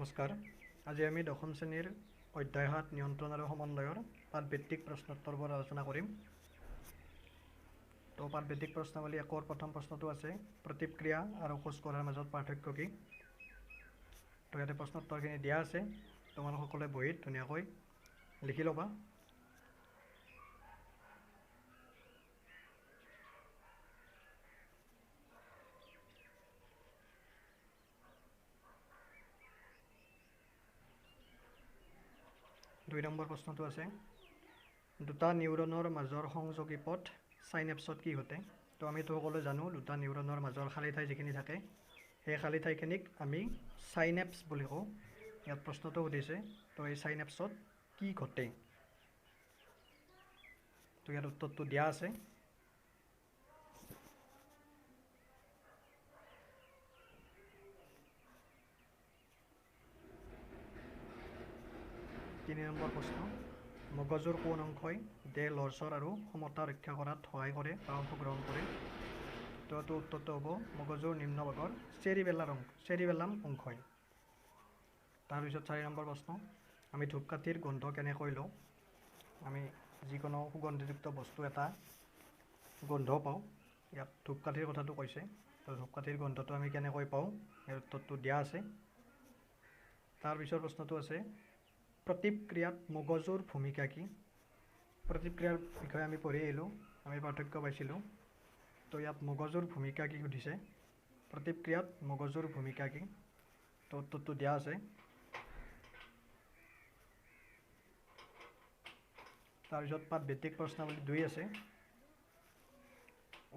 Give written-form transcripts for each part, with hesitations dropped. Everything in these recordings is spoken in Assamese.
নমস্কাৰ। আজি আমি দশম শ্ৰেণীৰ অধ্যায় ৭ নিয়ন্ত্ৰণ আৰু সমন্বয়ৰ পাঠভিত্তিক প্ৰশ্নোত্তৰবোৰ আলোচনা কৰিম। তো পাঠভিত্তিক প্ৰশ্নাৱলী ১ৰ প্ৰথম প্ৰশ্নটো আছে প্ৰতিক্ৰিয়া আৰু খোজ কঢ়াৰ মাজত পাৰ্থক্য কি? তো ইয়াতে প্ৰশ্নোত্তৰখিনি দিয়া আছে, তোমালোক সকলোৱে বহীত ধুনীয়াকৈ লিখি ল'বা। দুই নম্বৰ প্ৰশ্নটো আছে দুটা নিউৰনৰ মাজৰ সংযোগী পথ চাইনেপছত কি ঘটে? তো আমিতো সকলোৱে জানো দুটা নিউৰনৰ মাজৰ খালী ঠাই যিখিনি থাকে সেই খালী ঠাইখিনিক আমি চাইনেপছ বুলি কওঁ। ইয়াত প্ৰশ্নটো সুধিছে তো এই চাইনেপছত কি ঘটে? তো ইয়াত উত্তৰটো দিয়া আছে। তিনি নম্বৰ প্ৰশ্ন মগজুৰ কোন অংশই দেহ লৰচৰ আৰু সমতা ৰক্ষা কৰাত সহায় কৰে বা অংশগ্ৰহণ কৰে? তো এইটো উত্তৰটো হ'ব মগজুৰ নিম্নভাগৰ চেৰিবেলাম অংশই। তাৰপিছত ৪ নম্বৰ প্ৰশ্ন আমি ধূপকাঠিৰ গোন্ধ কেনেকৈ লওঁ? আমি যিকোনো সুগন্ধিযুক্ত বস্তু এটা গোন্ধ পাওঁ, ইয়াত ধূপকাঠিৰ কথাটো কৈছে। তো ধূপকাঠিৰ গোন্ধটো আমি কেনেকৈ পাওঁ ইয়াৰ উত্তৰটো দিয়া আছে। তাৰপিছৰ প্ৰশ্নটো আছে প্ৰতিক্ৰিয়াত মগজুৰ ভূমিকা কি? প্ৰতিক্ৰিয়াৰ বিষয়ে আমি পঢ়ি আহিলোঁ, আমি পাৰ্থক্য পাইছিলোঁ। তো ইয়াত মগজুৰ ভূমিকা কি সুধিছে, প্ৰতিক্ৰিয়াত মগজুৰ ভূমিকা কি? তো উত্তৰটো দিয়া আছে। তাৰপিছত পাঠভিত্তিক প্ৰশ্নাৱলী ২ আছে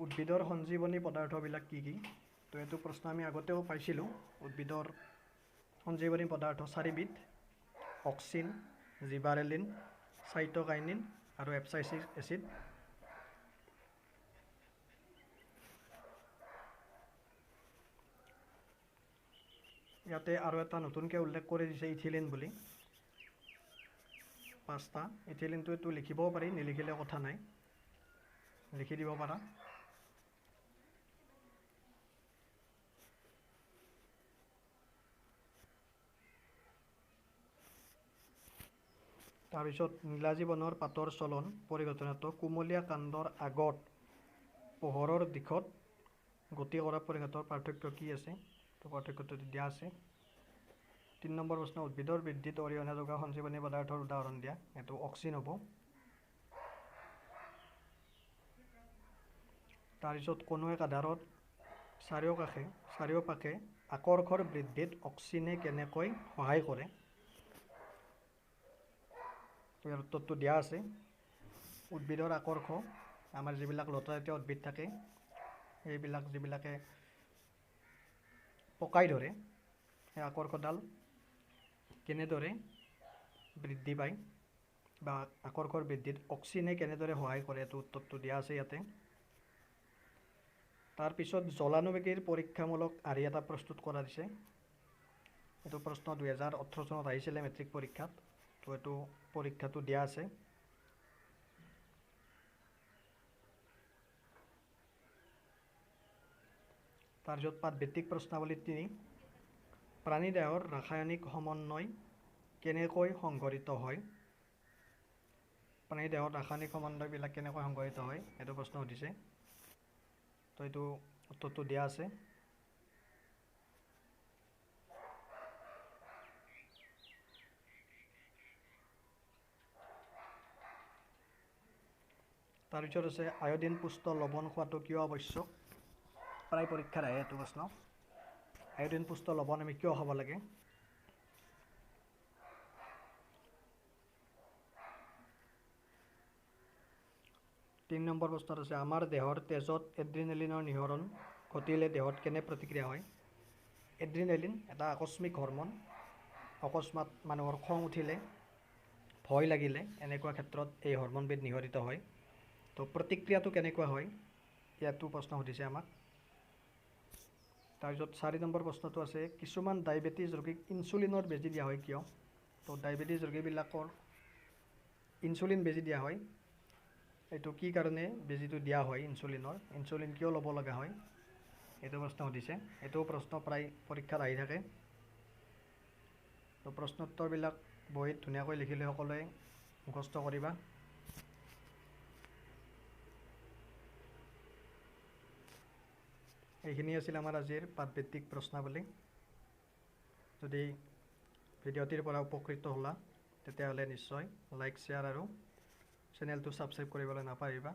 উদ্ভিদৰ সঞ্জীৱনী পদাৰ্থবিলাক কি কি? তো এইটো প্ৰশ্ন আমি আগতেও পাইছিলোঁ। উদ্ভিদৰ সঞ্জীৱনী পদাৰ্থ ৪বিধ: অক্সিন, জিবাৰেলিন, চাইটোকাইনিন আৰু এপচাইচিক এচিড। ইয়াতে আৰু এটা নতুনকৈ উল্লেখ কৰি দিছে ইথিলিন বুলি। ৫টা। ইথিলিনটো এইটো লিখিবও পাৰি, নিলিখিলে কথা নাই, লিখি দিব পাৰা। তাৰপিছত নীলাজী বনৰ পাতৰ চলন পৰিঘটনাটো কুমলীয়া কাণ্ডৰ আগত পোহৰৰ দিশত গতি কৰা পৰিঘাতৰ পাৰ্থক্য কি আছে? তো পাৰ্থক্যটো দিয়া আছে। ৩ নম্বৰ প্ৰশ্ন উদ্ভিদৰ বৃদ্ধিত অৰিহণা যোগোৱা সঞ্জীৱনী পদাৰ্থৰ উদাহৰণ দিয়া। এইটো অক্সিন হ'ব। তাৰপিছত কোনো এক আধাৰত চাৰিওপাশে আকৰ্ষৰ বৃদ্ধিত অক্সিনে কেনেকৈ সহায় কৰে? ইয়াৰ উত্তৰটো দিয়া আছে। উদ্ভিদৰ আকৰ্ষ আমাৰ যিবিলাক লতাজাতীয় উদ্ভিদ থাকে সেইবিলাক যিবিলাকে পকাই ধৰে সেই আকৰ্ষডাল কেনেদৰে বৃদ্ধি পায় বা আকৰ্ষৰ বৃদ্ধিত অক্সিনে কেনেদৰে সহায় কৰে, এইটো উত্তৰটো দিয়া আছে ইয়াতে। তাৰপিছত জলানুবেগীৰ পৰীক্ষামূলক আৰ্হি এটা প্ৰস্তুত কৰা দিছে। এইটো প্ৰশ্ন 2018 চনত আহিছিলে মেট্ৰিক পৰীক্ষাত। তো এইটো পৰীক্ষাটো দিয়া আছে। তাৰপিছত পাঠভিত্তিক প্ৰশ্নাৱলী ৩ প্ৰাণীদেহৰ ৰাসায়নিক সমন্বয় কেনেকৈ সংঘটিত হয়? প্ৰাণীদেহৰ ৰাসায়নিক সমন্বয়বিলাক কেনেকৈ সংঘটিত হয় এইটো প্ৰশ্ন সুধিছে। তো এইটো উত্তৰটো দিয়া আছে। তাৰপিছত আছে আয়ডিন পুষ্ট লৱণ খোৱাটো কিয় আৱশ্যক? প্ৰায় পৰীক্ষাত আহে এইটো প্ৰশ্ন। আয়ডিন পুষ্ট লৱণ আমি কিয় খাব লাগে? তিনি নম্বৰ প্ৰশ্নত আছে আমাৰ দেহৰ তেজত এড্ৰিনেলিনৰ নিঃসৰণ ঘটিলে দেহত কেনে প্ৰতিক্ৰিয়া হয়? এড্ৰিনেলিন এটা আকস্মিক হৰমন। অকস্মাত মানুহৰ খং উঠিলে, ভয় লাগিলে এনেকুৱা ক্ষেত্ৰত এই হৰমনবিধ নিঃসৰিত হয়। তো প্ৰতিক্ৰিয়াটো কেনেকুৱা হয় ইয়াতো প্ৰশ্ন সুধিছে আমাক। তাৰপিছত ৪ নম্বৰ প্ৰশ্নটো আছে কিছুমান ডায়েবেটিছ ৰোগীক ইনচুলিনৰ বেজী দিয়া হয় কিয়? তো ডায়েবেটিছ ৰোগীবিলাকৰ ইনচুলিন বেজী দিয়া হয়। এইটো কি কাৰণে বেজীটো দিয়া হয় ইনচুলিনৰ? ইনচুলিন কিয় ল'ব লগা হয় এইটো প্ৰশ্ন সুধিছে। এইটো প্ৰশ্ন প্ৰায় পৰীক্ষাত আহি থাকে। তো প্ৰশ্নোত্তৰবিলাক বহীত ধুনীয়াকৈ লিখিলে সকলোৱে মুখস্থ কৰিবা। এইখিনি আছিল আমাৰ আজিৰ পাঠভিত্তিক প্ৰশ্নাৱলী। যদি ভিডিঅ'টিৰ পৰা উপকৃত হ'লা তেতিয়াহ'লে নিশ্চয় লাইক, শ্বেয়াৰ আৰু চেনেলটো ছাবস্ক্ৰাইব কৰিবলৈ নাপাহৰিবা।